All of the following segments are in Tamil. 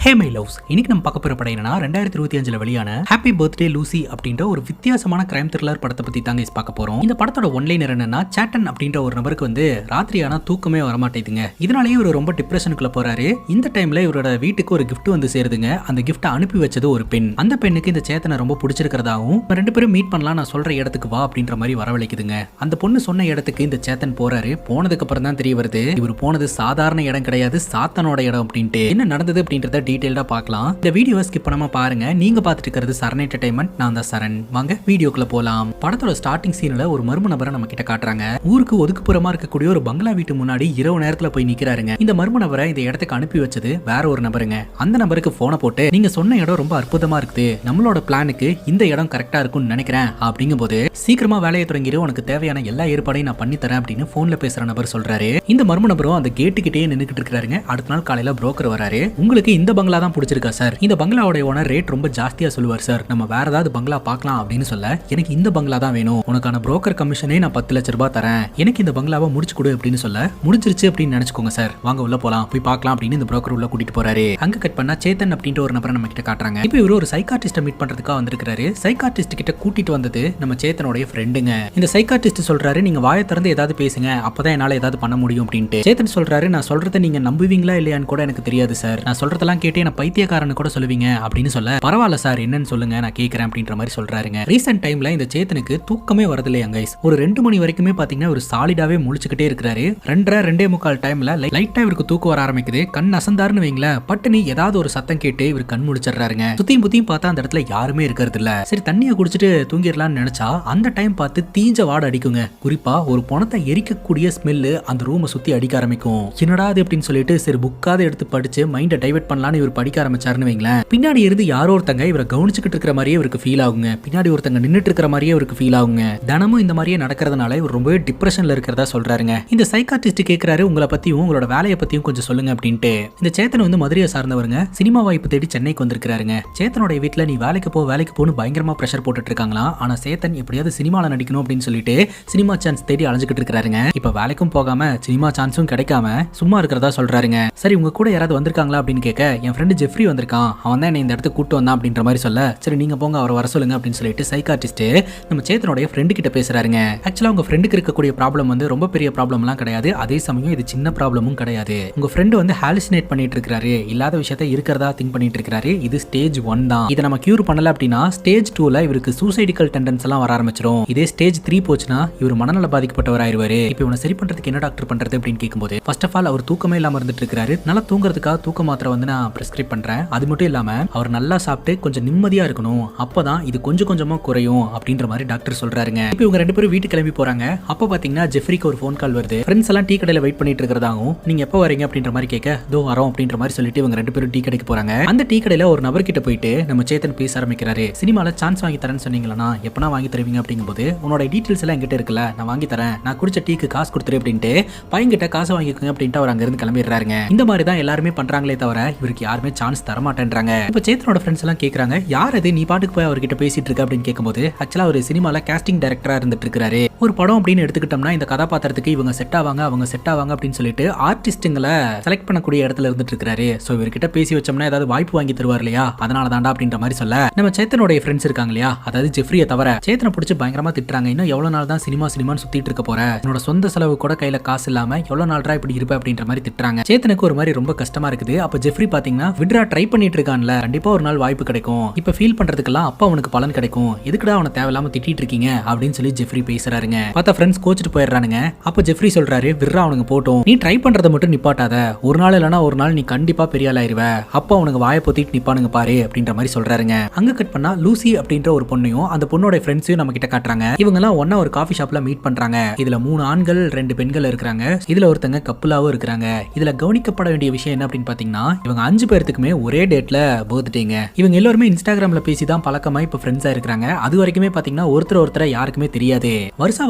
ஹே மை லவ்ஸ், இன்னைக்கு நம்ம பார்க்க போற படம் என்னன்னா 2025 வெளியான ஹாப்பி பர்த்டே லூசி அப்படின்ற ஒரு வித்தியாசமான கிரைம் த்ரில்லர் படத்தை பத்தி தாங்க பார்க்க போறோம். இந்த படத்தோட ஒன்லைனர் என்னன்னா, சேட்டன் அப்படின்ற ஒரு நபருக்கு வந்து ராத்திரியான தூக்கமே வரமாட்டேதுங்க. இதனாலேயே இவர் ரொம்ப டிப்ரெஷனுக்குள்ள போறாரு. இந்த டைம்ல இவரோட வீட்டுக்கு ஒரு கிஃப்ட் வந்து சேருதுங்க. அந்த கிஃப்ட் அனுப்பி வச்சது ஒரு பெண். அந்த பெண்ணுக்கு இந்த சேத்தனை ரொம்ப பிடிச்சிருக்கிறதாவும், ரெண்டு பேரும் மீட் பண்ணலாம், நான் சொல்ற இடத்துக்கு வா அப்படின்ற மாதிரி வரவழைக்குதுங்க. அந்த பொண்ணு சொன்ன இடத்துக்கு இந்த சேத்தன் போறாரு. போனதுக்கு அப்புறம் தான் தெரிய வருது, இவர் போனது சாதாரண இடம் கிடையாது, சாத்தனோட இடம் அப்படின்ட்டு. என்ன நடந்தது அப்படின்றத டீடைலா பார்க்கலாம். இந்த வீடியோவை ஸ்கிப் பண்ணாம பாருங்க. நீங்க பார்த்துட்டு இருக்கிறது சரண் என்டர்டைன்மெண்ட். நான் தான் சரண். வாங்க வீடியோக்குள்ள போலாம். படத்தோட ஸ்டார்டிங் சீன்ல ஒரு மர்ம நபரை நம்ம கிட்ட காட்டுறாங்க. ஊருக்கு ஒதுக்குப்புறமா இருக்கக்கூடிய ஒரு பங்களா வீட்டு முன்னாடி இரவு நேரத்துல போய் நிக்கிறாருங்க. இந்த மர்ம நபரை இந்த இடத்துக்கு அனுப்பி வச்சது வேற ஒரு நபருங்க. அந்த நபருக்கு போனை போட்டு, நீங்க சொன்ன இடம் ரொம்ப அற்புதமா இருக்குது, நம்மளோட பிளானுக்கு இந்த இடம் கரெக்டா இருக்கும்னு நினைக்கிறேன் அப்படிங்கும் போது, சீக்கிரமா வேலையை தொடங்கிடு, உனக்கு தேவையான எல்லா ஏற்பாடையும் நான் பண்ணி தரேன் அப்படின்னு போன்ல பேசுற நபர் சொல்றாரு. இந்த மர்ம நபரும் அந்த கேட்டுக்கிட்டே நின்னுக்கிட்டு இருக்காருங்க. அடுத்த நாள் காலையில புரோக்கர் வராரு. உங்களுக்கு இந்த பங்களா தான் பிடிச்சிருக்கா சார்? இந்த பங்களாவோட ஓனர் ரேட் ரொம்ப ஜாஸ்தியா சொல்லுவார் சார், நம்ம வேற ஏதாவது பங்களா பார்க்கலாம் அப்படின்னு சொல்ல, எனக்கு இந்த பங்களா தான் வேணும், உனக்கான புரோக்கர் கமிஷனே நான் 10 லட்சம் ரூபாய் தரேன், எனக்கு இந்த பங்களாவை முடிச்சு கொடு அப்படின்னு சொல்ல, முடிஞ்சிருச்சு அப்படின்னு நினைச்சுக்கோங்க சார், வாங்க உள்ள போலாம், போய் பார்க்கலாம் அப்படின்னு இந்த புரோக்கர் உள்ள கூட்டிட்டு போறாரு. அங்க கட் பண்ணா சேத்தன் அப்படின்ற ஒரு நபரை நம்ம கிட்ட காட்டுறாங்க. இப்போ இவரு ஒரு சைக்காட்ரிஸ்ட மீட் பண்றதுக்காக வந்திருக்காரு. சைக்காட்ரிஸ்ட் கிட்ட கூட்டிட்டு வந்தது நம்ம சேத்தனுடைய ஃப்ரெண்டுங்க. இந்த சைக்காட்ரிஸ்ட் சொல்றாரு, நீங்க வாயை திறந்து ஏதாவது பேசுங்க, அப்பதான் என்னால ஏதாவது பண்ண முடியும் அப்படின்ட்டு. சேத்தன் சொல்றாரு, நான் சொல்றதை நீங்க நம்புவீங்களா இல்லையான்னு கூட எனக்கு தெரியாது சார், நான் சொல்றதெல்லாம் கேட்டு என்ன பைத்தியக்காரன்னு கூட சொல்லுவீங்க அப்படின்னு சொல்ல, பரவாயில்ல சார், என்னன்னு சொல்லுங்க, நான் கேட்கிறேன் அப்படின்ற மாதிரி சொல்றாருங்க. ரீசெண்ட் டைம்ல இந்த சேத்தனுக்கு தூக்கமே வரது இல்லையா கைஸ். ஒரு 2 மணி வரைக்குமே பாத்தீங்கன்னா ஒரு சாலிடாவே முழிச்சுக்கிட்டே இருக்கிறாரு. 2:45 டைம்ல லைட்டா இவருக்கு தூக்கம் வர ஆரம்பிக்குது. கண் அசந்தாருன்னு வைங்களேன், பட்டுனி ஏதாவது ஒரு சத்தம் கேட்டு இவர் கண் முழிச்சிடுறாருங்க. சுத்தியும் புத்தியும் பார்த்தா அந்த இடத்துல யாருமே இருக்கிறது இல்ல. சரி தண்ணியை குடிச்சிட்டு தூங்கிடலாம்னு நினைச்சா அந்த டைம் பார்த்து தீஞ்ச வாடை அடிக்குங்க. குறிப்பா ஒரு பணத்தை எரிக்கக்கூடிய ஸ்மெல்லு அந்த ரூமை சுத்தி அடிக்க ஆரம்பிக்கும். என்னடா அது அப்படின்னு சொல்லிட்டு சரி புக்காத எடுத்து படிச்சு மைண்டை டைவர்ட் பண்ணலாம்னு இவர் படிக்க ஆரம்பிச்சாருன்னு வைங்களேன், பின்னாடி இருந்து யாரோ ஒருத்தங்க இவரை கவனிச்சுக்கிட்டு இருக்கிற மாதிரியே இவருக்கு ஃபீல் ஆகுங்க. பின்னாடி ஒருத்தங்க நின்னுட்டு இருக்கிற மாதிரியே இவருக்கு ஃபீல் ஆகுங்க. தினமும் இந்த மாதிரியே நடக்கிறதுனால இவர் ரொம்பவே டிப்ரெஷன்ல இருக்கிறதா சொல்றாருங்க. இந்த சைக்காட்ரிஸ்ட் கேட்கிறாரு, உங்களை பத்தியும் உங்களோட வேலையை பத்தியும் கொஞ்சம் சொல்லுங்க அப்படின்ட்டு. இந்த சேத்தன் வந்து மதுரையை சார்ந்தவருங்க. சினிமா வாய்ப்பு தேடி சென்னைக்கு வந்திருக்காருங்க. சேத்தனுடைய வீட்டுல நீ வேலைக்கு போன்னு பயங்கரமா பிரஷர் போட்டுட்டு இருக்காங்களா. ஆனா சேத்தன் எப்படியாவது சினிமால நடிக்கணும் அப்படின்னு சொல்லிட்டு சினிமா சான்ஸ் தேடி அலைஞ்சுக்கிட்டு இருக்காருங்க. இப்ப வேலைக்கும் போகாம சினிமா சான்ஸும் கிடைக்காம சும்மா இருக்கிறதா சொல்றாருங்க. சரி உங்க கூட யாராவது வந்திருக்காங்களா அப்படின்னு கேட்க, என் ஃப்ரெண்டு ஜெஃப்ரி வந்திருக்கான், அவன் தான் இந்த இடத்துக்கு கூட்டு வந்தான் அப்படின்ற மாதிரி சொல்ல, சரி நீங்க போங்க அவரை வர சொல்லுங்க அப்படின்னு சொல்லிட்டு சைக்காட்ரிஸ்ட் நம்ம சேத்தனுடைய ஃப்ரெண்டு கிட்ட பேசுறாருங்க. ஆக்சுவலா உங்க ஃப்ரெண்டுக்கு இருக்கக்கூடிய ப்ராப்ளம் வந்து ரொம்ப பெரிய ப்ராப்ளம்லாம் கிடையாது, அதே சமயம் இது சின்ன ப்ராப்ளமும் கிடையாது. உங்க ஃப்ரெண்டு வந்து ஹாலுசினேட் பண்ணிட்டு இருக்காரு, இல்லாத விஷயத்தை இருக்கிறதா திங்க் பண்ணிட்டு இருக்காரு. இது ஸ்டேஜ் 1 தான். இதை நம்ம கியூர் பண்ணல அப்படின்னா ஸ்டேஜ் 2ல இவருக்கு சூசைடிக்கல் டெண்டன்ஸ் எல்லாம் வர ஆரம்பிச்சிடும். இதே ஸ்டேஜ் 3 போச்சுன்னா இவர் மனநல பாதிக்கப்பட்டவர் ஆயிருவாரு. இப்போ இவனை சரி பண்றதுக்கு என்ன டாக்டர் பண்றது அப்படின்னு கேட்கும்போது, ஃபர்ஸ்ட் ஆஃப் ஆல் அவர் தூக்கமே இல்லாம இருந்துட்டு இருக்காரு. நல்லா தூங்குறதுக்காக தூக்க மாத்திரை வந்து நான் பிரிஸ்கிரைப் பண்றேன். அது மட்டும் இல்லாம அவர் நல்லா சாப்பிட்டு கொஞ்சம் நிம்மதியா இருக்கணும், அப்பதான் இது கொஞ்சம் கொஞ்சமா குறையும் அப்படின்ற மாதிரி டாக்டர் சொல்றாருங்க. இப்போ இவங்க 2 பேரும் வீட்டுக்கு கிளம்பி போறாங்க. அப்ப பாத்தீங்கன்னா ஜெஃப்ரிக்கு ஒரு ஃபோன் கால் வருது. ஃப்ரெண்ட்ஸ் எல்லாம் டீ கடையில வெயிட் பண்ணிட்டு இருக்கிறதாகவும், நீங்க எப்போ வரீங்க அப்படின்ற மாதிரி கேட்க, தோ வரோம் அப்படின்ற மாதிரி சொல்லிட்டு இவங்க 2 பேரும் டீ கடைக்கு போறாங்க. அந்த டீ கடையில ஒரு நபர் கிட்ட போயிட்டு நம்ம சேத்தன் பேச ஆரம்பிக்கிறாரு. சினிமால சான்ஸ் வாங்கி தரேன்னு சொன்னீங்களா, எப்பனா வாங்கி தருவீங்க அப்படிங்கும்போது, உன்னோட டீடைல்ஸ் எல்லாம் என்கிட்ட இருக்குல்ல, நான் வாங்கி தரேன், நான் குடிச்ச டீக்கு காசு கொடுத்துரு அப்படின்ட்டு பையன்கிட்ட காசு வாங்கிக்கோங்க அப்படின்ட்டு அவர் அங்க இருந்து கிளம்பிடுறாருங்க. இந்த மாதிரி தான் எல்லாருமே பண்றாங்களே தவிர இவருக்கு யாருமே சான்ஸ் தர மாட்டேன்றாங்க. இப்ப சேத்தனோட ஃப்ரெண்ட்ஸ் எல்லாம் கேக்குறாங்க, யார் அது நீ பாட்டுக்கு போய் அவர்கிட்ட பேசிட்டு இருக்க அப்படின்னு கேட்கும்போது, ஆக்சுவலா ஒரு சினிமால காஸ்டிங் டைரக்டரா இருந்துட்டு இருக்காரு. ஒரு படம் அப்படின்னு எடுத்துக்கிட்டோம்னா இந்த கதாபாத்திரத்துக்கு இவங்க செட் ஆவாங்க அவங்க செட் ஆவாங்க அப்படின்னு சொல்லிட்டு ஆர்டிஸ்டுங்களை செலக்ட் பண்ணக்கூடிய இடத்துல இருந்துட்டு இருக்காரு. சோ இவர்கிட்ட பேசி வச்சோம்னா ஏதாவது வாய்ப்பு வாங்கி தருவார் இல்லையா, அதனால தாண்டா அப்படின்ற மாதிரி சொல்ல, நம்ம சேத்தனுடைய ஃப்ரெண்ட்ஸ் இருக்காங்க இல்லையா, அதாவது ஜெஃப்ரியை தவிர சேத்தனை பிடிச்சி பயங்கரமா திட்டுறாங்க. இன்னும் எவ்வளவு நாள் தான் சினிமான்னு சுத்திட்டு இருக்க போற, என்னோட சொந்த செலவு கூட கையில காசு இல்லாம எவ்வளவு நாள்ரா இப்படி இருப்ப அப்படின்ற மாதிரி திட்டுறாங்க. சேத்தனுக்கு ஒரு மாதிரி ரொம்ப கஷ்டமா இருக்குது. அப்ப ஜெஃப்ரி பாத்தீங்கன்னா விட்ரா ட்ரை பண்ணிட்டு இருக்கான்ல, கண்டிப்பா ஒரு நாள் வாய்ப்பு கிடைக்கும், இப்ப ஃபீல் பண்றதுக்கெல்லாம் அப்ப அவனுக்கு பலன் கிடைக்கும், எதுக்குடா அவனை தேவையில்லாம திட்டிட்டு இருக்கீங்க அப்படின்னு சொல்லி ஜெஃப்ரி பேசுறாருங்க. பார்த்தா ஃப்ரெண்ட்ஸ் கோச்சிட்டு போயிடுறானுங்க. அப்ப ஜெஃப்ரி சொல்றாரு, விட்ரா அவனுக்கு போட்டும், நீ ட்ரை பண்றதை மட்டும் நிப்பாட்டாத, ஒரு நாள் இல்லனா ஒரு நாள் நீ கண்டிப்பா பெரிய ஆள் ஆயிருவ, அப்ப அவனுக்கு வாயை பொத்திட்டு நிப்பானுங்க பாரு அப்படின்ற மாதிரி சொல்றாருங்க. அங்க கட் பண்ணா லூசி அப்படின்ற ஒரு பொண்ணையும் அந்த பொண்ணோட ஃப்ரெண்ட்ஸையும் நம்ம கிட்ட காட்டுறாங்க. இவங்க எல்லாம் ஒண்ணா ஒரு காஃபி ஷாப்ல மீட் பண்றாங்க. இதுல 3 ஆண்கள் 2 பெண்கள் இருக்காங்க. இதுல ஒருத்தங்க கப்புலாவும் இருக்காங்க. இதுல கவனிக்கப்பட வேண்டிய விஷயம் என்ன அப்படின்னு பாத்தீங்கன்னா, இவங்க 5 பேருக்குமே ஒரே டேட்ல பர்த்டேங்க. இவங்க எல்லாருமே இன்ஸ்டாகிராம்ல பேசி தான் பழக்கமா இப்ப ஃப்ரெண்ட்ஸா இருக்காங்க. அது வரைக்குமே பாத்தீங்கன்னா ஒருத்தர் யாருக்குமே தெரியாது.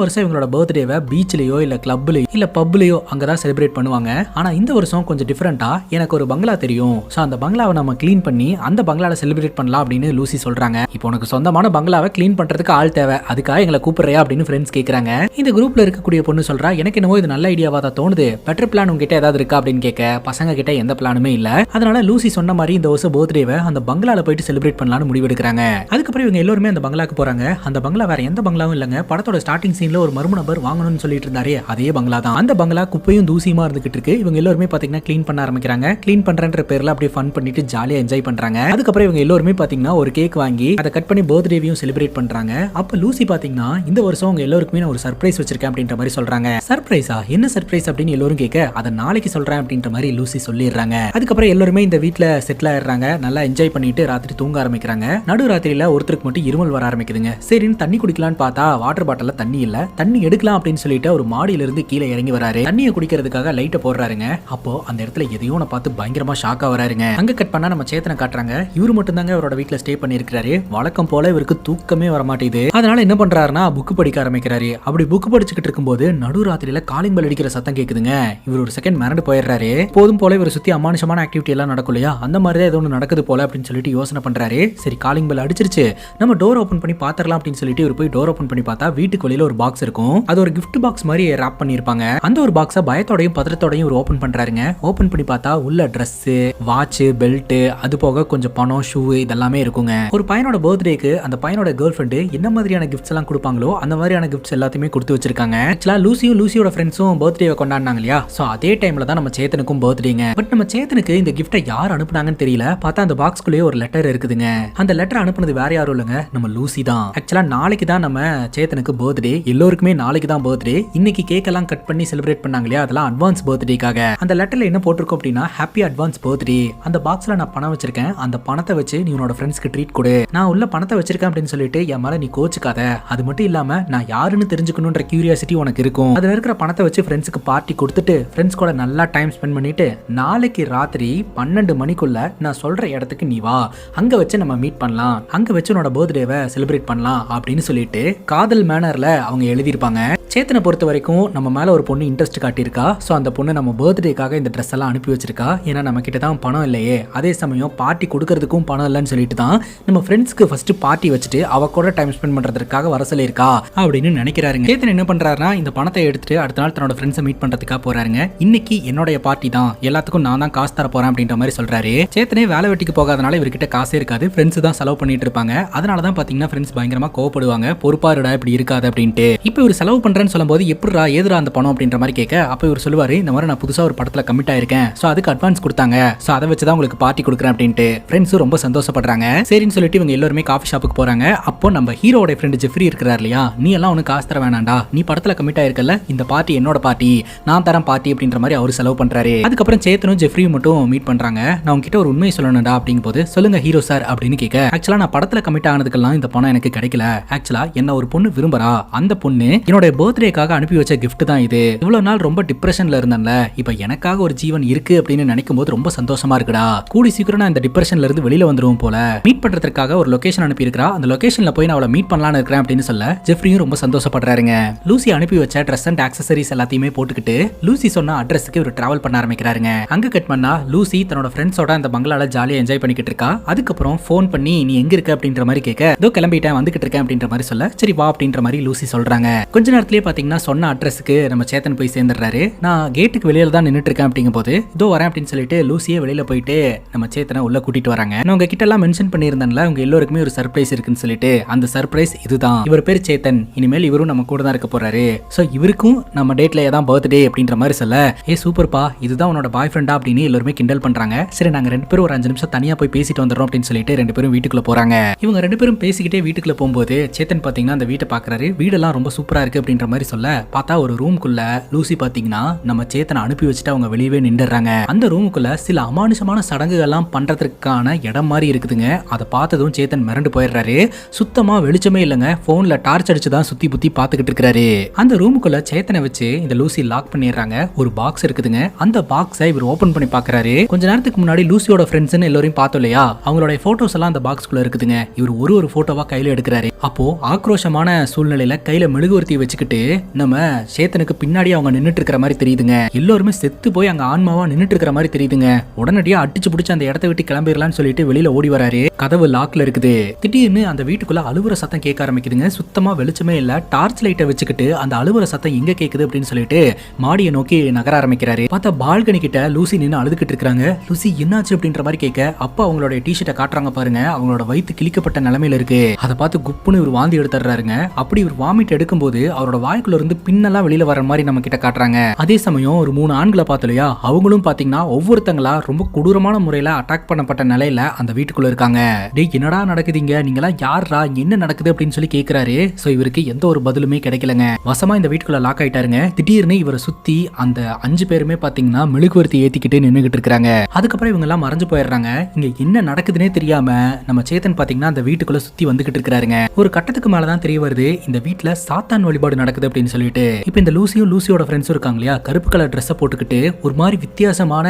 வருஷம் இவங்களோட பர்த்டேவை பீச்லயோ இல்ல கிளப்லயோ இல்ல பப்லயோ அங்கதான் செலிப்ரேட் பண்ணுவாங்க. ஆனா இந்த வருஷம் கொஞ்சம் டிஃபரெண்டா எனக்கு ஒரு பங்களா தெரியும், சோ அந்த பங்களாவை நம்ம கிளீன் பண்ணி அந்த பங்களால செலிப்ரேட் பண்ணலாம் அப்படின்னு லூசி சொல்றாங்க. இப்போ உனக்கு சொந்தமான பங்களாவை கிளீன் பண்றதுக்கு ஆள் தேவை, அதுக்காக எங்களை கூப்பிடுறியா அப்படின்னு ஃப்ரெண்ட்ஸ் கேக்குறாங்க. இந்த குரூப்ல இருக்கக்கூடிய பொண்ணு சொல்றா, எனக்கு என்னவோ இது நல்ல ஐடியாவா தான் தோணுது, பெட்டர் பிளான் உங்ககிட்ட ஏதாவது இருக்கா அப்படின்னு கேட்க பசங்க கிட்ட எந்த பிளானுமே இல்ல. அதனால லூசி சொன்ன மாதிரி இந்த வருஷம் பர்த்டேவை அந்த பங்களால போயிட்டு செலிப்ரேட் பண்ணலாம்னு முடிவெடுக்கிறாங்க. அதுக்கப்புறம் இவங்க எல்லாருமே அந்த பங்களாக்கு போறாங்க. அந்த பங்களா வேற எந்த பங்களாவும் இல்லங்க, படத்தோட ஸ்டார்டிங் சீன்ல ஒரு மர்ம நபர் வாங்கணும்னு சொல்லிட்டு இருந்தாரே அதே பங்களா தான். அந்த பங்களா குப்பையும் தூசியுமா இருந்துகிட்டு இருக்கு. இவங்க எல்லாருமே பாத்தீங்கன்னா கிளீன் பண்ண ஆரம்பிக்கிறாங்க. கிளீன் பண்றன்ற பேர்ல அப்படியே ஃபன் பண்ணிட்டு ஜாலியா என்ஜாய் பண்றாங்க. அதுக்கப்புறம் இவங்க எல்லாருமே பாத்தீங்கன்னா ஒரு கேக் வாங்கி அதை கட் பண்ணி பர்த்டேவையும் செலிப்ரேட் பண்றாங்க. அப்ப லூசி பாத்தீங்கன்னா இந்த வருஷம் உங்க எல்லாருக்குமே நான் ஒரு சர்ப்ரைஸ் வச்சிருக்கேன் அப்படின்ற மாதிரி சொல்றாங்க. சர்ப்ரைஸா, என்ன சர்ப்ரைஸ் அப்படின்னு எல்லாரும் கேட்க அதை நாளைக்கு சொல்றேன் அப்படின்ற மாதிரி லூசி சொல்லிடுறாங்க. அதுக்கப்புறம் எல்லாருமே இந்த வீட்ல செட்டில் ஆயிடுறாங்க. நல்லா என்ஜாய் பண்ணிட்டு ராத்திரி தூங்க ஆரம்பிக்கிறாங்க. நடு ராத்திரியில ஒருத்தருக்கு மட்டும் இருமல் வர ஆரம்பிக்குதுங்க. சரின்னு தண்ணி குடிக்கலான்னு பார்த்தா வாட்டர் பாட்டில தண்ணி இல்ல. தண்ணி எடுக்கலாம் அப்படின்னு சொல்லிட்டு ஒரு மாடியில இருந்து கீழே இறங்கி வராரு. தண்ணியை குடிக்கிறதுக்காக லைட்டை போடுறாருங்க. அப்போ அந்த இடத்துல எதையோ பார்த்து பயங்கரமா ஷாக்கா வராருங்க. அங்க கட் பண்ணா நம்ம சேத்தனை காட்டுறாங்க. இவரு மட்டும் தாங்க அவரோட வீட்ல ஸ்டே பண்ணிருக்காரு. வழக்கம் போல இவருக்கு தூக்கமே வர மாட்டேங்குது. அதனால என்ன பண்றாருன்னா புக் படிக்க ஆரம்பிக்கிறாரு. அப்படி புக் படிச்சுக்கிட்டு இருக்கும்போது நடு ராத்திரியில காலிங் பெல் அடிக்கிற சத்தம் கேக்குதுங்க. இவர் ஒரு செகண்ட் மிரண்டு போயிடுறாரு. போதும் போல இவர் சுத்தி அமானுஷமான ஆக்டிவிட்டி எல்லாம் நடக்கும் இல்லையா, அந்த மாதிரி தான் ஏதோ ஒன்று நடக்குது போல அப்படின்னு சொல்லிட்டு யோசனை பண்றாரு. சரி காலிங் பெல் அடிச்சிருச்சு, நம்ம டோர் ஓபன் பண்ணி பாத்திரலாம் அப்படின்னு சொல்லிட்டு இவர் போய் டோர் ஓபன் பண்ணி பார்த்தா வீட்டுக்கு வெளியில ஒரு பாக்ஸ் இருக்கும். அது ஒரு கிஃப்ட் பாக்ஸ் மாதிரி ராப் பண்ணிருப்பாங்க. அந்த ஒரு பாக்ஸை பயத்தோடையும் பதற்றத்தோடையும் ஒரு ஓபன் பண்றாருங்க. ஓபன் பண்ணி பார்த்தா உள்ள ட்ரெஸ், வாட்ச், பெல்ட், அது போக கொஞ்சம் பணம், ஷூ இதெல்லாமே இருக்குங்க. ஒரு பையனோட பர்த்டேக்கு அந்த பையனோட கேர்ள் ஃப்ரெண்டு என்ன மாதிரியான கிஃப்ட்ஸ் எல்லாம் கொடுப்பாங்களோ அந்த மாதிரியான கிஃப்ட்ஸ் எல்லாத்தையுமே கொடுத்து வச்சிருக்காங்க. ஆக்சுவலா லூசியும் லூசியோட ஃப்ரெண்ட்ஸும் பர்த்டேவை கொண்டாடினாங்க இல்லையா, சோ அதே டைம்ல தான் நம்ம சேத்தனுக்கும் பர்த்டேங்க. பட் நம்ம சேத்தனுக்கு இந்த கிஃப்ட்டை யார் அனுப்புனாங்கன்னு தெரியல. பார்த்தா அந்த பாக்ஸ்குள்ளேயே ஒரு லெட்டர் இருக்குதுங்க. அந்த லெட்டர் அனுப்புனது வேற யாரும் இல்லைங்க, நம்ம லூசி தான். ஆக்சுவலா நாளைக்கு தான் நம்ம சேத்தனுக்கு பர்த்டே. எல்லோருக்குமே நாளைக்கு தான் பர்த்டே. இன்னைக்கு கேக் எல்லாம் கட் பண்ணி செலிப்ரேட் பண்ணாங்க இல்லையா, அதெல்லாம் அட்வான்ஸ் பர்த்டேக்காக. அந்த லெட்டர்ல என்ன போட்டிருக்கோம் அப்படின்னா, ஹாப்பி அட்வான்ஸ் பர்த்டே. அந்த பாக்ஸ்ல நான் பணம் வச்சிருக்கேன், அந்த பணத்தை வச்சு நீ உன்னோட ஃப்ரெண்ட்ஸ்க்கு ட்ரீட் கொடு. நான் உள்ள பணத்தை வச்சிருக்கேன் அப்படின்னு சொல்லிட்டு என் மேல நீ கோச்சுக்காத. அது மட்டும் இல்லாம நான் யாருன்னு தெரிஞ்சுக்கணும்ன்ற கியூரியாசிட்டி உனக்கு இருக்கும். அதுல இருக்கிற பணத்தை வச்சு ஃப்ரெண்ட்ஸ்க்கு பார்ட்டி கொடுத்துட்டு ஃப்ரெண்ட்ஸ் கூட நல்லா டைம் ஸ்பெண்ட் பண்ணிட்டு நாளைக்கு ராத்திரி 12 மணிக்குள்ள நான் சொல்ற இடத்துக்கு நீ வா, அங்க வச்சு நம்ம மீட் பண்ணலாம், அங்க வச்சு உன்னோட பர்த்டேவை செலிப்ரேட் பண்ணலாம் அப்படின்னு சொல்லிட்டு காதல் மேனர்ல அவங்க எழுதியிருப்பாங்க. சேத்தனை பொறுத்த வரைக்கும் நம்ம மேல ஒரு பொண்ணு இன்ட்ரெஸ்ட் காட்டியிருக்கா. ஸோ அந்த பொண்ணு நம்ம பர்த்டேக்காக இந்த ட்ரெஸ் எல்லாம் அனுப்பி வச்சிருக்கா. ஏன்னா நம்ம கிட்ட தான் பணம் இல்லையே, அதே சமயம் பார்ட்டி கொடுக்கறதுக்கும் பணம் இல்லைன்னு சொல்லிட்டு தான் நம்ம ஃப்ரெண்ட்ஸ்க்கு ஃபர்ஸ்ட் பார்ட்டி வச்சுட்டு அவ கூட டைம் ஸ்பெண்ட் பண்றதுக்காக வர சொல்லியிருக்கா அப்படின்னு நினைக்கிறாருங்க. சேத்தன் என்ன பண்றாருன்னா இந்த பணத்தை எடுத்துட்டு அடுத்த நாள் தன்னோட ஃப்ரெண்ட்ஸை மீட் பண்றதுக்காக போறாருங்க. இன்னைக்கு என்னோட பார்ட்டி தான், எல்லாத்துக்கும் நான் தான் காசு தர போறேன் அப்படின்ற மாதிரி சொல்றாரு. சேத்தனே வேலை வெட்டிக்கு போகாதனால இவர்கிட்ட காசே இருக்காது, ஃப்ரெண்ட்ஸ் தான் செலவு பண்ணிட்டு இருப்பாங்க. அதனால தான் பாத்தீங்கன்னா ஃப்ரெண்ட்ஸ் பயங்கரமா கோவப்படுவாங்க, பொறுப்பாருடா இப்படி இருக்காது அப்படின்ட்டு. இப்போ இவர் செலவு பண்றேன்னு சொல்லும்போது எப்படிரா ஏதுரா அந்த பணம் அப்படின்ற மாதிரி கேட்க, அப்ப இவர் சொல்லுவாரு, இந்த மாதிரி நான் புதுசா ஒரு படத்துல கமிட் ஆயிருக்கேன், சோ அதுக்கு அட்வான்ஸ் கொடுத்தாங்க, சோ அதை வச்சுதான் உங்களுக்கு பார்ட்டி கொடுக்குறேன் அப்படின்ட்டு. ஃப்ரெண்ட்ஸும் ரொம்ப சந்தோஷப்படுறாங்க. சரின்னு சொல்லிட்டு இவங்க எல்லாருமே காஃபி ஷாப்புக்கு போறாங்க. அப்போ நம்ம ஹீரோட ஃப்ரெண்ட் ஜெஃப்ரி இருக்கிறார் இல்லையா, நீ எல்லாம் உனக்கு காசு தர வேணாண்டா, நீ படத்துல கமிட் ஆயிருக்கல, இந்த பார்ட்டி என்னோட பார்ட்டி, நான் தரேன் பார்ட்டி அப்படின்ற மாதிரி அவர் செலவு பண்றாரு. அதுக்கப்புறம் சேத்தனும் ஜெஃப்ரியும் மட்டும் மீட் பண்றாங்க. நான் உங்ககிட்ட ஒரு உண்மையை சொல்லணும்டா அப்படிங்கும் போது, சொல்லுங்க ஹீரோ சார் அப்படின்னு கேட்க, ஆக்சுவலா நான் படத்துல கமிட் ஆனதுக்கெல்லாம் இந்த பணம் எனக்கு கிடைக்கல, ஆக்சுவலா என்ன ஒரு பொண்ணு விரும்புறா, அந்த பொண்ணு என்னோட பர்த்டேக்காக அனுப்பி வச்ச கிஃப்ட் தான் இது. இவ்வளவு நாள் ரொம்ப டிப்ரெஷன்ல இருந்தேன்ல, இப்ப எனக்காக ஒரு ஜீவன் இருக்கு அப்படின்னு நினைக்கும் போது ரொம்ப சந்தோஷமா இருக்குடா. கூடி சீக்கிரம் நான் இந்த டிப்ரெஷன்ல இருந்து வெளியில வந்துருவோம் போல. மீட் பண்றதுக்காக ஒரு லொகேஷன் அனுப்பி இருக்கா, அந்த லொகேஷன்ல போய் நான் அவளை மீட் பண்ணலாம்னு இருக்கிறேன் அப்படின்னு சொல்ல ஜெஃப்ரியும் ரொம்ப சந்தோஷப்படுறாருங்க. லூசி அனுப்பி வச்ச ட்ரெஸ் அண்ட் ஆக்சசரிஸ் எல்லாத்தையுமே போட்டுக்கிட்டு லூசி சொன்ன அட்ரஸ்க்கு ஒரு டிராவல் பண்ண ஆரம்பிக்கிறாருங்க. அங்க கட் பண்ணா லூசி தன்னோட ஃப்ரெண்ட்ஸோட அந்த பங்களால ஜாலியா என்ஜாய் பண்ணிக்கிட்டு இருக்கா. அதுக்கப்புறம் ஃபோன் பண்ணி நீ எங்க இருக்க அப்படின்ற மாதிரி கேட்க, இதோ கிளம்பிட்டேன் வந்துகிட்டு இருக்கேன் அப்படின்ற மாதிரி சொல்ல, சரி வா அப்படின்ற மாதிரி லூசி சொல்றாங்க. கொஞ்ச நேரத்திலேயே பாத்தீங்கன்னா சொன்ன அட்ரஸ்க்கு நம்ம சேத்தன் போய் சேர்ந்துடுறாரு. நான் கேட்டுக்கு வெளியில தான் நின்னுட்டு இருக்கேன் அப்படிங்கும் போது இதோ வரேன் அப்படின்னு சொல்லிட்டு லூசியே வெளியில போயிட்டு நம்ம சேத்தனை உள்ள கூட்டிட்டு வராங்க. நான் உங்க கிட்ட எல்லாம் மென்ஷன் பண்ணியிருந்தேன்ல, உங்க எல்லாருக்குமே ஒரு சர்ப்ரைஸ் இருக்குன்னு சொல்லிட்டு, அந்த சர்ப்ரைஸ் இதுதான். இவர் பேர் சேத்தன், இனிமேல் இவரும் நம்ம கூட தான் இருக்க போறாரு. சோ இவருக்கும் நம்ம டேட்ல ஏதான் பர்த்டே அப்படின்ற மாதிரி சொல்ல, ஏ சூப்பர்ப்பா இதுதான் உன்னோட பாய் ஃப்ரெண்டா அப்படின்னு எல்லாருமே கிண்டல் பண்றாங்க. சரி நாங்க ரெண்டு பேரும் ஒரு 5 நிமிஷம் தனியா போய் பேசிட்டு வந்துடுறோம் அப்படின்னு சொல்லிட்டு ரெண்டு பேரும் வீட்டுக்குள்ள போறாங்க. இவங்க ரெண்டு பேரும் பேசிக்கிட்டே வீட்டுக்குள்ள போகும்போது சேத்தன் பாத்தீங்கன்னா அந்த வீட்டை பாக்குறாரு. வீடெல்லாம் ரொம்ப சூப்பரா இருக்கு அப்படின்ற மாதிரி சொல்ல, பார்த்தா ஒரு ரூம்குள்ள லூசி பாத்தீங்கன்னா நம்ம சேத்தனை அனுப்பி வச்சுட்டு அவங்க வெளியவே நின்றுறாங்க. அந்த ரூமுக்குள்ள சில அமானுஷமான சடங்குகள்லாம் பண்றதுக்கான இடம் மாதிரி இருக்குதுங்க. அதை பார்த்ததும் சேத்தன் மிரண்டு போயிடுறாரு. சுத்தமா வெளிச்சமே இல்லைங்க, போன்ல டார்ச் அடிச்சுதான் சுத்தி புத்தி பாத்துக்கிட்டு இருக்காரு. அந்த ரூமுக்குள்ள சேத்தனை வச்சு இந்த லூசி லாக் பண்ணிடுறாங்க. ஒரு பாக்ஸ் இருக்குதுங்க, அந்த பாக்ஸை இவர் ஓபன் பண்ணி பாக்குறாரு. கொஞ்ச நேரத்துக்கு முன்னாடி லூசியோட ஃப்ரெண்ட்ஸ்னு எல்லாரையும் பார்த்தோம் இல்லையா, அவங்களோட போட்டோஸ் எல்லாம் அந்த பாக்ஸ்குள்ள இருக்குதுங்க. இவர் ஒரு போட்டோவா கையில எடுக்கிறாரு. அப்போ ஆக்ரோஷமான சூழ்நிலையில கையில மெழுகுவர்த்தி வச்சுக்கிட்டு பார்த்துட்டு நம்ம சேத்தனுக்கு பின்னாடி அவங்க நின்னுட்டு இருக்கிற மாதிரி தெரியுதுங்க. எல்லோருமே செத்து போய் அங்க ஆன்மாவா நின்னுட்டு இருக்கிற மாதிரி தெரியுதுங்க. உடனடியா அடிச்சு பிடிச்சு அந்த இடத்த விட்டு கிளம்பிடலாம்னு சொல்லிட்டு வெளியில ஓடி வராரு. கதவு லாக்ல இருக்குது. திடீர்னு அந்த வீட்டுக்குள்ள அழுவுற சத்தம் கேட்க ஆரம்பிக்குதுங்க. சுத்தமா வெளிச்சமே இல்ல. டார்ச் லைட்டை வச்சுக்கிட்டு அந்த அழுவுற சத்தம் எங்க கேக்குது அப்படின்னு சொல்லிட்டு மாடியை நோக்கி நகர ஆரம்பிக்கிறாரு. பார்த்தா பால்கனி கிட்ட லூசி நின்று அழுதுகிட்டு இருக்காங்க. லூசி என்னாச்சு அப்படின்ற மாதிரி கேட்க அப்பா அவங்களோட டிஷர்ட்டை காட்டுறாங்க பாருங்க. அவங்களோட வயித்து கிழிக்கப்பட்ட நிலைமையில இருக்கு. அதை பார்த்து குப்புன்னு இவர் வாந்தி எடுத்துறாருங்க. அப்படி இவர் வாமிட் எடுக்கும்போது அவரோட வாய்க்குள்ள இருந்து பின்னெல்லாம் வெளியில வர மாதிரி நம்ம கிட்ட காட்டுறாங்க. அதே சமயம் ஒரு 3 ஆண்களை பார்த்தலையா, அவங்களும் பாத்தீங்கன்னா ஒவ்வொருத்தங்களா ரொம்ப கொடூரமான முறையில அட்டாக் பண்ணப்பட்ட நிலையில அந்த வீட்டுக்குள்ள இருக்காங்க. டேய் என்னடா நடக்குதுங்க, நீங்களாம் யாரா, என்ன நடக்குது அப்படின்னு சொல்லி கேட்கிறாரு. சோ இவருக்கு எந்த ஒரு பதிலுமே கிடைக்கலங்க. வசமா இந்த வீட்டுக்குள்ள லாக் ஆயிட்டாருங்க. திடீர்னு இவரை சுத்தி அந்த 5 பேருமே பாத்தீங்கன்னா மெழுகுவர்த்தி ஏத்திக்கிட்டு நின்னுகிட்டு இருக்காங்க. அதுக்கப்புறம் இவங்க எல்லாம் மறைஞ்சு போயிடுறாங்க. இங்க என்ன நடக்குதுன்னே தெரியாம நம்ம சேத்தன் பாத்தீங்கன்னா அந்த வீட்டுக்குள்ள சுத்தி வந்துகிட்டு இருக்காருங்க. ஒரு கட்டத்துக்கு மேலதான் தெரிய வருது இந்த வீட்டுல சாத்தான் வழிபாடு நடக்குது அப்படின்னு சொல்லிட்டு. இப்ப இந்த லூசியும் லூசியோட ஃப்ரெண்ட்ஸும் இருக்காங்க இல்லையா, கருப்பு கலர் ட்ரெஸ் போட்டுக்கிட்டு ஒரு மாதிரி வித்தியாசமான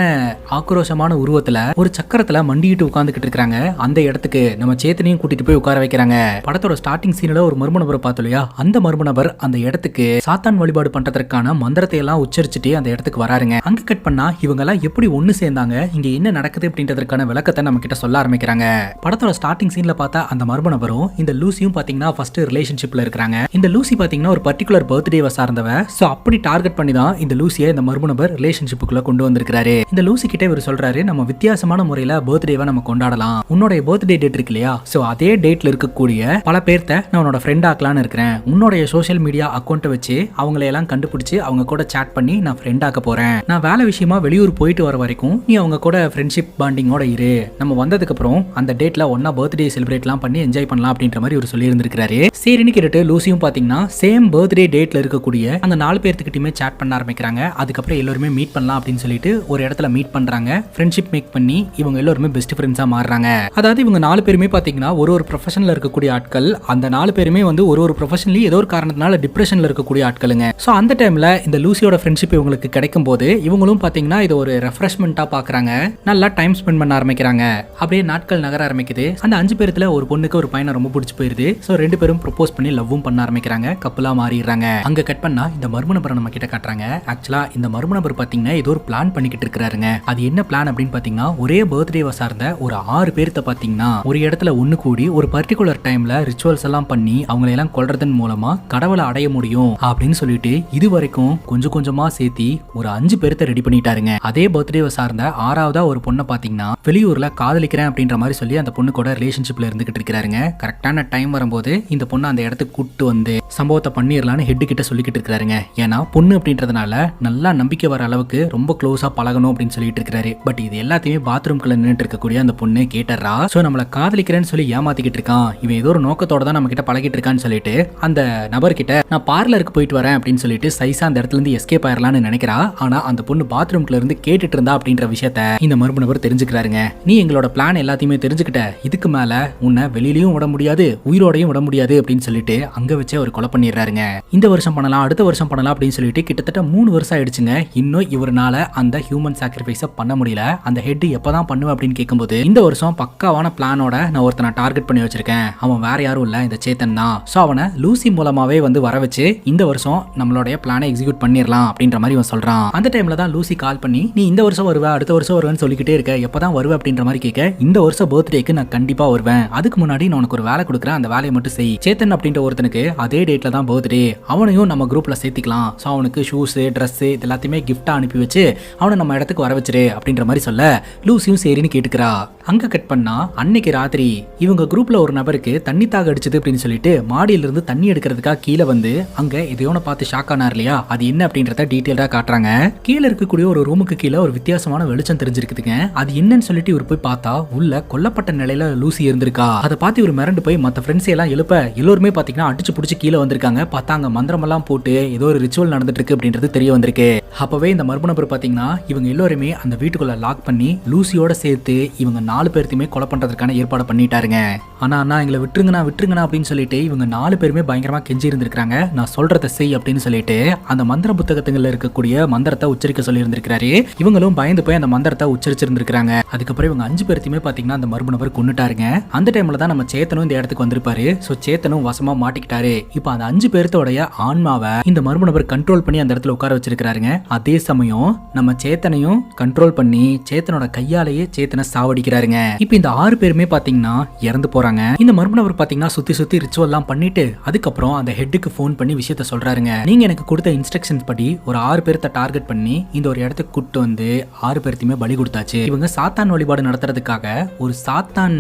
ஆக்ரோஷமான உருவத்துல ஒரு சக்கரத்துல மண்டிட்டு உட்கார்ந்துகிட்டு இருக்காங்க. அந்த இடத்துக்கு நம்ம சேத்தனையும் கூட்டிட்டு போய் உட்கார வைக்கிறாங்க. படத்தோட ஸ்டார்டிங் சீன்ல ஒரு மர்ம நபரை பார்த்தோம் இல்லையா, அந்த மர்ம நபர் அந்த இடத்துக்கு சாத்தான் வழிபாடு பண்றதுக்கான மந்திரத்தை எல்லாம் உச்சரிச்சுட்டு அந்த இடத்துக்கு வராருங்க. அங்க கட் பண்ணா இவங்க எல்லாம் எப்படி ஒண்ணு சேர்ந்தாங்க, இங்க என்ன நடக்குது அப்படின்றதுக்கான விளக்கத்தை நம்ம கிட்ட சொல்ல ஆரம்பிக்கிறாங்க. படத்தோட ஸ்டார்டிங் சீன்ல பார்த்தா அந்த மர்ம நபரும் இந்த லூசியும் பாத்தீங்கன்னா ஃபர்ஸ்ட் ரிலேஷன்ஷிப்ல இருக்காங்க. இந்த லூசி பாத்தீங்கன்னா ஒரு பர்டிகுலர் பர்த்டேவை சார்ந்தவ. சோ அப்படி டார்கெட் பண்ணி தான் இந்த லூசியை இந்த மர்ம நபர் ரிலேஷன்ஷிப்புக்குள்ள கொண்டு வந்திருக்காரு. இந்த லூசி கிட்ட இவர் சொல்றாரு, நம்ம வித்தியாசமான முறையில பர்த்டேவை நம்ம கொண்டாடலாம். உன்னோட பர்த்டே டேட் இருக்கு இல்லையா, சோ அதே டேட்ல இருக்கக்கூடிய பல பேர்த்த நான் உன்னோட ஃப்ரெண்ட் ஆக்கலான்னு இருக்கிறேன். உன்னோட சோஷியல் மீடியா அக்கௌண்ட்டை வச்சு அவங்களை எல்லாம் கண்டுபிடிச்சு அவங்க கூட சாட் பண்ணி நான் ஃப்ரெண்ட் ஆக்க போறேன். நான் வேலை விஷயமா வெளியூர் போயிட்டு வர வரைக்கும் நீ அவங்க கூட ஃப்ரெண்ட்ஷிப் பாண்டிங்கோட இரு. நம்ம வந்ததுக்கு அப்புறம் அந்த டேட்ல ஒன்னா பர்த்டே செலிப்ரேட்லாம் பண்ணி என்ஜாய் பண்ணலாம் அப்படின்ற மாதிரி ஒரு சொல்லி இருந்திருக்காரு. சரின்னு கேட்டு லூசியும் பாத்தீங்கன்னா சேம் பர்த்டே டேட்ல இருக்கக்கூடிய அந்த 4 பேர்த்துக்கிட்டயுமே சாட் பண்ண ஆரம்பிக்கிறாங்க. அதுக்கப்புறம் எல்லாருமே மீட் பண்ணலாம் அப்படின்னு சொல்லிட்டு ஒரு இடத்துல மீட் பண்றாங்க. ஃப்ரெண்ட்ஷிப் மேக் பண்ணி இவங்க எல்லாருமே பெஸ்ட் ஃப்ரெண்ட்ஸா மாறுறாங்க. அதாவது இவங்க 4 பேருமே பாத்தீங்கன்னா ஒரு ப்ரொஃபஷன்ல இருக்கக்கூடிய ஆட்கள். அந்த 4 பேருமே வந்து ஒரு ப்ரொஃபஷன்லி ஏதோ ஒரு காரணத்தினால டிப்ரெஷன்ல இருக்கக்கூடிய ஆட்களுங்க. சோ அந்த டைம்ல இந்த லூசியோட ஃப்ரெண்ட்ஷிப் இவங்களுக்கு கிடைக்கும் போது இவங்களும் பாத்தீங்கன்னா இது ஒரு ரெஃப்ரெஷ்மெண்டா பாக்குறாங்க. நல்லா டைம் ஸ்பெண்ட் பண்ண ஆரம்பிக்கிறாங்க. அப்படியே நாட்கள் நகர ஆரம்பிக்குது. அந்த 5 பேர்த்துல ஒரு பொண்ணுக்கு ஒரு பையனை ரொம்ப பிடிச்சு போயிருது. சோ 2 பேரும் ப்ரொபோஸ் பண்ணி லவ்வும் பண்ண ஆரம்பிக்கிறாங்க. கப்பலா மாறிடுறாங்க. அங்க கட் பண்ணா இந்த மர்ம நபரை நம்ம கிட்ட காட்டுறாங்க. ஆக்சுவலா இந்த மர்ம நபர் பாத்தீங்கன்னா ஏதோ ஒரு பிளான் பண்ணிக்கிட்டு இருக்காருங்க. அது என்ன பிளான் அப்படின்னு பாத்தீங்கன்னா ஒரே பர்த்டேவை சார்ந்த ஒரு 6 பேர்த்த பாத்தீங்கன்னா ஒரு இடத்துல ஒண்ணு கூடி ஒரு பர்டிகுலர் டைம்ல ரிச்சுவல்ஸ் எல்லாம் பண்ணி அவங்களை எல்லாம் கொல்றதன் மூலமா கடவுளை அடைய முடியும் அப்படின்னு சொல்லிட்டு இது வரைக்கும் கொஞ்சம் கொஞ்சமா சேர்த்தி ஒரு 5 பேர்த்த ரெடி பண்ணிட்டாருங்க. அதே பர்த்டேவை சார்ந்த 6வதா ஒரு பொண்ணை பாத்தீங்கன்னா வெளியூர்ல காதலிக்கிறேன் அப்படின்ற மாதிரி சொல்லி அந்த பொண்ணு கூட ரிலேஷன்ஷிப்ல இருந்துகிட்டு இருக்காருங்க. கரெக்டான டைம் வரும்போது இந்த பொண்ணு அந்த இடத்துக்கு கூட்டு வந்து சம்பவத்தை பண்ணிடலான்னு ஹெட் கிட்ட சொல்லிக்கிட்டு இருக்காருங்க. ஏன்னா பொண்ணு அப்படின்றதுனால நல்லா நம்பிக்கை வர அளவுக்கு ரொம்ப க்ளோஸா பழகணும் அப்படின்னு சொல்லிட்டு இருக்காரு. பட் இது எல்லாத்தையுமே பாத்ரூம்குள்ள நின்றுட்டு இருக்கக்கூடிய அந்த பொண்ணு கேட்டறா. சோ நம்மள காதலிக்கிறேன்னு சொல்லி ஏமாத்திக்கிட்டு இருக்கான், இவன் ஏதோ ஒரு நோக்கத்தோட தான் நம்ம கிட்ட பழகிட்டு இருக்கான்னு சொல்லிட்டு அந்த நபர் கிட்ட நான் பார்லருக்கு போயிட்டு வரேன் அப்படின்னு சொல்லிட்டு சைஸா அந்த இடத்துல இருந்து எஸ்கேப் ஆயிரலாம்னு நினைக்கிறா. ஆனா அந்த பொண்ணு பாத்ரூம்குள்ள இருந்து கேட்டுட்டு இருந்தா அப்படின்ற விஷயத்த இந்த மர்ம நபர் தெரிஞ்சுக்கிறாருங்க. நீ எங்களோட பிளான் எல்லாத்தையுமே தெரிஞ்சுக்கிட்ட, இதுக்கு மேல உன்னை வெளியிலயும் விட முடியாது உயிரோடையும் விட முடியாது அப்படின்னு சொல்லிட்டு அங்க வச்சே ஒரு கொலை பண்ணிடுறாருங்க. இந்த வருஷம் பண்ணலாம் அடுத்த வருஷம் பண்ணலாம் அப்படின்னு சொல்லிட்டு கிட்டத்தட்ட 3 வருஷம் ஆயிடுச்சுங்க. இன்னும் இவரால அந்த ஹியூமன் சாக்ரிஃபைஸ பண்ண முடியல. அந்த ஹெட் எப்பதான் பண்ணுவேன் அப்படின்னு கேட்கும்போது இந்த வருஷம் பக்காவான பிளானோட நான் ஒருத்தனை டார்கெட் பண்ணி வச்சிருக்கேன். அவன் வேற யாரும் இல்ல, இந்த சேத்தன் தான். சோ அவனை லூசி மூலமாவே வந்து வர வச்சு இந்த வருஷம் நம்மளுடைய பிளானை எக்ஸிக்யூட் பண்ணிடலாம் அப்படின்ற மாதிரி அவன் சொல்றான். அந்த டைம்ல தான் லூசி கால் பண்ணி நீ இந்த வருஷம் வருவ அடுத்த வருஷம் வருவேன்னு சொல்லிக்கிட்டே இருக்க, எப்பதான் வருவ அப்படின்ற மாதிரி கேட்க இந்த வருஷம் பர்த்டேக்கு நான் கண்டிப்பா வருவேன். அதுக்கு முன்னாடி நான் உனக்கு ஒரு வேலை கொடுக்குறேன், அந்த வேலையை மட்டும் செய். சேத்தன் அப்படின்ற ஒருத்தனுக்கு அதே டேட்ல தான் பர்த்டே, அவனையும் நம்ம குரூப்ல சேர்த்துக்கலாம். சோ அவனுக்கு ஷூஸ் ட்ரெஸ் இது எல்லாத்தையுமே கிஃப்டா அனுப்பி வச்சு அவனை நம்ம இடத்துக்கு வர வச்சிரு அப்படின்ற மாதிரி சொல்ல லூசியும் சரின்னு கேட்டுக்கிறா. அங்க கட் பண்ணா அன்னைக்கு ராத்திரி இவங்க குரூப்ல ஒரு நபருக்கு தண்ணி தாக அடிச்சது அப்படின்னு சொல்லிட்டு மாடியில இருந்து தண்ணி எடுக்கிறதுக்காக கீழே வந்து அங்க இதையோன பார்த்து ஷாக் ஆனார் இல்லையா, அது என்ன அப்படின்றத டீடைலா காட்டுறாங்க. கீழே இருக்கக்கூடிய ஒரு ரூமுக்கு கீழே ஒரு வித்தியாசமான வெளிச்சம் தெரிஞ்சிருக்குதுங்க. அது என்னன்னு சொல்லிட்டு இவர் போய் பார்த்தா உள்ள கொல்லப்பட்ட நிலையில லூசி இருந்திருக்கா. அதை பார்த்து இவர் மிரண்டு போய் மத்த ஃப்ரெண்ட்ஸ் எல்லாம் எழுப்ப எல்லோருமே பாத்தீங்கன்னா அடிச்சு புடிச்சு கீழே வந்திருக்காங்க. பார்த்தாங்க மந்திரம் எல்லாம் போட்டு ஏதோ ஒரு ரிச்சுவல் நடந்துட்டு இருக்கு அப்படின்றது தெரிய வந்திருக்கு. அப்பவே இந்த மர்ம நபர் பாத்தீங்கன்னா இவங்க எல்லாருமே அந்த வீட்டுக்குள்ள லாக் பண்ணி லூசியோட சேர்த்து இவங்க 4 பேர்த்தையுமே கொலை பண்றதுக்கான ஏற்பாடு பண்ணிட்டாருங்க. ஆனா அண்ணா எங்களை விட்டுருங்கண்ணா அப்படின்னு சொல்லிட்டு இவங்க 4 பேருமே பயங்கரமா கெஞ்சி இருந்திருக்காங்க. நான் சொல்றதை செய் அப்படின்னு சொல்லிட்டு அந்த மந்திர புத்தகத்துல இருக்கக்கூடிய மந்திரத்தை உச்சரிக்க சொல்லி இருந்திருக்காரு. இவங்களும் பயந்து போய் அந்த மந்திரத்தை உச்சரிச்சிருந்திருக்காங்க. அதுக்கப்புறம் இவங்க 5 பேர்த்தையுமே பாத்தீங்கன்னா அந்த மர்ம நபர் கொன்னுட்டாருங்க. அந்த டைம்ல தான் நம்ம சேத்தனும் இந்த இடத்துக்கு வந்திருப்பாரு. சோ சேத்தனும் வசமா மாட்டிக்கிட்டாரு. இப்போ அந்த 5 பேர்த்தோட சேத்தனுடைய ஆன்மாவை இந்த மர்ம நபர் கண்ட்ரோல் பண்ணி அந்த இடத்துல உட்கார வச்சிருக்காருங்க. அதே சமயம் நம்ம சேத்தனையும் கண்ட்ரோல் பண்ணி சேத்தனோட கையாலேயே சேத்தனை சாவடிக்கிறாருங்க. இப்ப இந்த 6 பேருமே பாத்தீங்கன்னா இறந்து போறாங்க. இந்த மர்ம நபர் பாத்தீங்கன்னா சுத்தி ரிச்சுவல் எல்லாம் பண்ணிட்டு அதுக்கப்புறம் அந்த ஹெட்டுக்கு போன் பண்ணி விஷயத்த சொல்றாருங்க. நீங்க எனக்கு கொடுத்த இன்ஸ்ட்ரக்ஷன்ஸ் படி ஒரு 6 பேர்த்த டார்கெட் பண்ணி இந்த ஒரு இடத்துக்கு கூட்டு வந்து 6 பேர்த்தையுமே பலி கொடுத்தாச்சு. இவங்க சாத்தான் வழிபாடு நடத்துறதுக்காக ஒரு சாத்தான்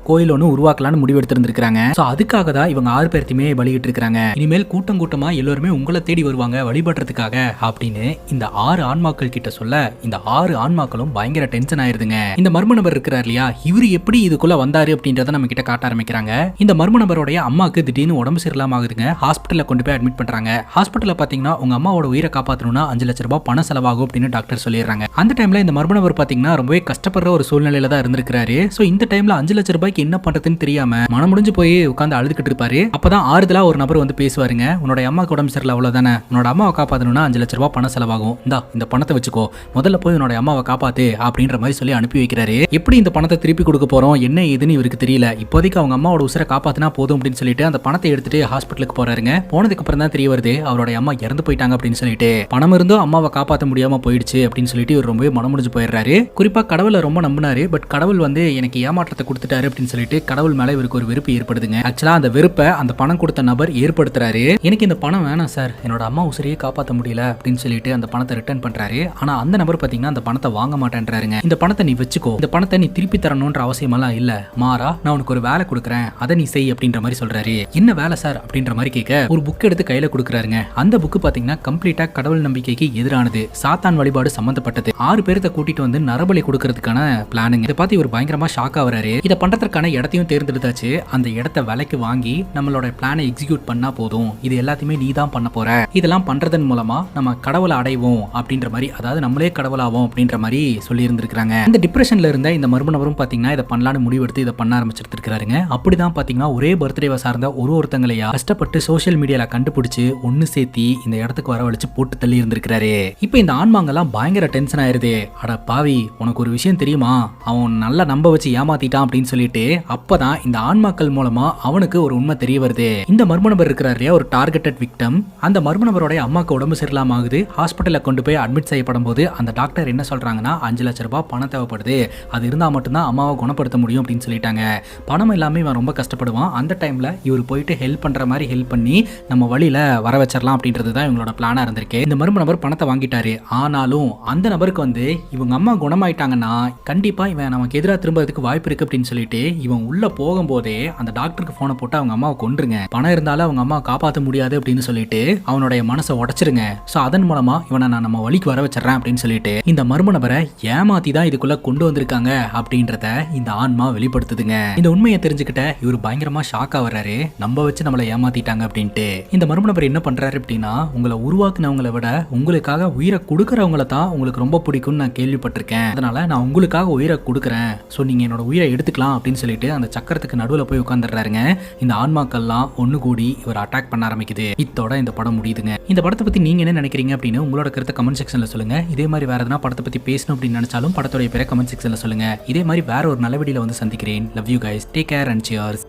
கோயில் ஒன்று உருவாக்கலான்னு முடிவெடுத்திருந்திருக்காங்க. ஸோ அதுக்காக தான் இவங்க 6 பேர்த்தையுமே பலியிட்டு இருக்காங்க. இனிமேல் கூட்டமா எல்லாருமே உங்களை தேடி வருவாங்க வழிபடுறதுக்காக அப்படின்னு இந்த 6 ஆன்மாக்கள் கிட்ட சொல்ல இந்த 6 ஆன்மாக்களும் பயங்கர டென்ஷன் ஆயிருதுங்க. இந்த மர்ம நபர் இருக்கிறார் இல்லையா, இவரு எப்படி இதுக்குள்ள வந்தாரு அப்படின்றத நம்ம கிட்ட காட்ட ஆரம்பிக்கிறாங்க. இந்த மர்ம நபருடைய அம்மாக்கு திடீர்னு உடம்பு சரியில்லாம ஆகுதுங்க. ஹாஸ்பிட்டல்ல கொண்டு போய் அட்மிட் பண்றாங்க. ஹாஸ்பிட்டல்ல பாத்தீங்கன்னா உங்க அம்மாவோட உயிரை காப்பாற்றணும்னா 5 லட்சம் ரூபாய் பணம் செலவாகும் அப்படின்னு டாக்டர் சொல்லிடுறாங்க. அந்த டைம்ல இந்த மர்ம நபர் பாத்தீங்கன்னா ரொம்பவே கஷ்டப்படுற ஒரு சூழ்நிலையில தான் இருந்திருக்காரு. ஸோ இந்த டைம்ல 5 லட்சம் ரூபாய்க்கு என்ன பண்றதுன்னு தெரியாம மனம் முடிஞ்சு போய் உட்கார்ந்து அழுதுகிட்டு இருப்பாரு. அப்பதான் ஆறுதலா ஒரு நபர் வந்து பேசுவாருங்க. உன்னோட அம்மாக்கு உடம்பு சரியில்லை அவ்வளவுதானே, உன்னோட அம்மாவை காப்பாத்தணும்னா 5 லட்சம் ரூபாய் பணம் செலவாகும், இந்த பணத்தை வச்சுக்கோ, முதல்ல போய் உன்னோட அம்மாவை காப்பாத்து அப்படின்ற மாதிரி சொல்லி அனுப்பி வைக்கிறாரு. எப்படி இந்த பணத்தை திருப்பி கொடுக்க போறோம் என்ன ஏதுன்னு இவருக்கு தெரியல. இப்போதைக்கு அவங்க அம்மாவோட உசுரை காப்பாத்தினா போதும் அப்படின்னு சொல்லிட்டு அந்த பணத்தை எடுத்துட்டு ஹாஸ்பிட்டலுக்கு போறாருங்க. போனதுக்கு அப்புறம் தான் தெரிய வருது அவரோட அம்மா இறந்து போயிட்டாங்க அப்படின்னு சொல்லிட்டு. பணம் இருந்தும் அம்மாவை காப்பாற்ற முடியாம போயிடுச்சு அப்படின்னு சொல்லிட்டு இவர் ரொம்பவே மனம் முடிஞ்சு போயிடுறாரு. குறிப்பா கடவுளை ரொம்ப நம்பினாரு. பட் கடவுள் வந்து எனக்கு ஏமாற்றத்தை கொடுத்துட்டாரு அப்படின்னு சொல்லிட்டு கடவுள் மேல இவருக்கு ஒரு வெறுப்பு ஏற்படுதுங்க. ஆக்சுவலா அந்த வெறுப்பை அந்த பணம் கொடுத்த நபர் ஏற்படுத்துறாரு. எனக்கு இந்த பணம் வேணாம் சார், என்னோட அம்மா உசிரியை காப்பாற்ற முடியல அப்படின்னு சொல்லிட்டு அந்த பணத்தை ரிட்டர்ன் பண்றாரு. ஆனா அந்த நபர் பாத்தீங்கன்னா அந்த பணத்தை வாங்க மாட்டேன்றாருங்க. இந்த பணத்தை நீ வச்சுக்கோ, இந்த பணத்தை நீ திருப்பி தரணும்ன்ற அவசியம் எல்லாம் இல்ல, மாறா நான் உனக்கு ஒரு வேலை கொடுக்குறேன், அதை நீ செய் அப்படின்ற மாதிரி சொல்றாரு. என்ன வேலை சார் அப்படின்ற மாதிரி கேட்க ஒரு புக் எடுத்து கையில கொடுக்குறாருங்க. அந்த புக் பாத்தீங்கன்னா கம்ப்ளீட்டா கடவுள் நம்பிக்கைக்கு எதிரானது, சாத்தான் வழிபாடு சம்பந்தப்பட்டது. 6 பேர்த்த கூட்டிட்டு வந்து நரபலி கொடுக்கறதுக்கான பிளானுங்க. இதை பார்த்து இவர் பயங்கரமா ஷாக் ஆகுறாரு. இதை பண்றதுக்கான இடத்தையும் தேர்ந்தெடுத்தாச்சு. அந்த இடத்தை விலைக்கு வாங்கி நம்மளோட பிளானை எக்ஸிக்யூட் பண்ணா போதும், இது எல்லாத்தையுமே நீ தான் பண்ண போற, இதெல்லாம் பண்றதன் மூலமா நம்ம கடவுளை அடைவோம் அப்படின்ற மாதிரி, அதாவது நம்மளே கடவுளாவோம் அப்படின்ற மாதிரி சொல்லி இருந்திருக்காங்க. இந்த டிப்ரெஷன்ல இருந்த இந்த மர்ம நபரும் பாத்தீங்கன்னா இதை பண்ணலான்னு முடிவெடுத்து இதை பண்ண ஆரம்பிச்சிருக்காருங்க. அப்படிதான் பாத்தீங்கன்னா ஒரே பர்த்டேவை சார்ந்த ஒருத்தங்களையா கஷ்டப்பட்டு சோசியல் மீடியால கண்டுபிடிச்சு ஒன்னு சேர்த்தி இந்த இடத்துக்கு வரவழைச்சு போட்டு தள்ளி இருந்திருக்காரு. இப்போ இந்த ஆன்மாங்கெல்லாம் பயங்கர டென்ஷன் ஆயிருது. அட பாவி, உனக்கு ஒரு விஷயம் தெரியுமா, அவன் நல்லா நம்ப வச்சு ஏமாத்திட்டான் அப்படின்னு சொல்லிட்டு அப்பதான் இந்த ஆன்மாக்கள் மூலமா அவனுக்கு ஒரு உண்மை தெரிய வருது. இந்த மர்ம நபர் இருக்கிறாரு ஒரு டார்கெட்டட் விக்டம். அந்த மர்ம நபரோட அம்மாக்கு உடம்பு சரியில்லாம ஆகுது. ஹாஸ்பிட்டல்ல கொண்டு போய் அட்மிட் செய்யப்படும் போது அந்த டாக்டர் என்ன சொல்றாங்கன்னா 5 லட்சம் ரூபாய் பணம் தேவைப்படுது, அது இருந்தா மட்டும்தான் அம்மாவை குணப்படுத்த முடியும் அப்படின்னு சொல்லிட்டாங்க. பணம் இல்லாம இவன் ரொம்ப கஷ்டப்படுவான். அந்த டைம்ல இவர் போயிட்டு ஹெல்ப் பண்ற மாதிரி ஹெல்ப் பண்ணி நம்ம வழியில வர வச்சிடலாம் அப்படின்றது தான் இவங்களோட பிளானா இருந்திருக்கு. இந்த மர்ம நபர் பணத்தை வாங்கிட்டாரு. ஆனாலும் அந்த நபருக்கு வந்து இவங்க அம்மா குணமாயிட்டாங்கன்னா கண்டிப்பா இவன் நமக்கு எதிராக திரும்பறதுக்கு வாய்ப்பு இருக்கு அப்படின்னு சொல்லிட்டு இவன் உள்ள போகும்போதே அந்த டாக்டருக்கு போனை போட்டு அவங்க அம்மாவை கொன்றுங்க, பணம் இருந்தாலும் அவங்க அம்மா காப்பாற்ற முடியாது அப்படின்னு சொல்லிட்டு அவனுடைய மனசை உடைச்சிருங்க. சோ அதன் மூலமா இவனை நான் நம்ம வழிக்கு வர வச்சிடறேன் அப்படின்னு சொல்லிட்டு இந்த மர்ம நபரை ஏமாத்தி தான் இதுக்குள்ள கொண்டு வந்திருக்காங்க அப்படின்றத இந்த ஆன்மா வெளிப்படுத்துதுங்க. இந்த உண்மையை தெரிஞ்சுக்கிட்ட இவர் பயங்கரமா ஷாக்கா வர்றாரு. நம்ம வச்சு நம்மளை ஏமாத்திட்டாங்க அப்படின்ட்டு. இந்த மர்ம நபர் என்ன பண்றாரு அப்படின்னா, உங்களை உருவாக்குனவங்களை விட உங்களுக்காக உயிரை கொடுக்கறவங்களை தான் உங்களுக்கு ரொம்ப பிடிக்கும்னு நான் கேள்விப்பட்டிருக்கேன், அதனால நான் உங்களுக்காக உயிரை கொடுக்குறேன், ஸோ நீங்க என்னோட உயிரை எடுத்துக்கலாம் அப்படின்னு சொல்லிட்டு அந்த சக்கரத்துக்கு நடுவில் போய் உட்காந்துடுறாருங்க. இந்த ஆன்மாக்கள்லாம் ஒன்று கூடி இவர் அட்டாக் பண்ண ஆரம்பிக்குது. இதோட இந்த படம் முடியுதுங்க. இந்த படத்தை பத்தி நீங்க என்ன நினைக்கிறீங்க அப்படின்னு உங்களோட கருத்தை கமெண்ட் செக்ஷன்ல சொல்லுங்க. இதே மாதிரி வேற எதனா படத்தை பத்தி பேசணும் அப்படின்னு நினைச்சாலும் படத்தோட பேரை கமெண்ட் செக்ஷன்ல சொல்லுங்க. இதே மாதிரி வேற ஒரு நல்ல வீடியோல வந்து சந்திக்கிறேன். Love you guys, take care and cheers.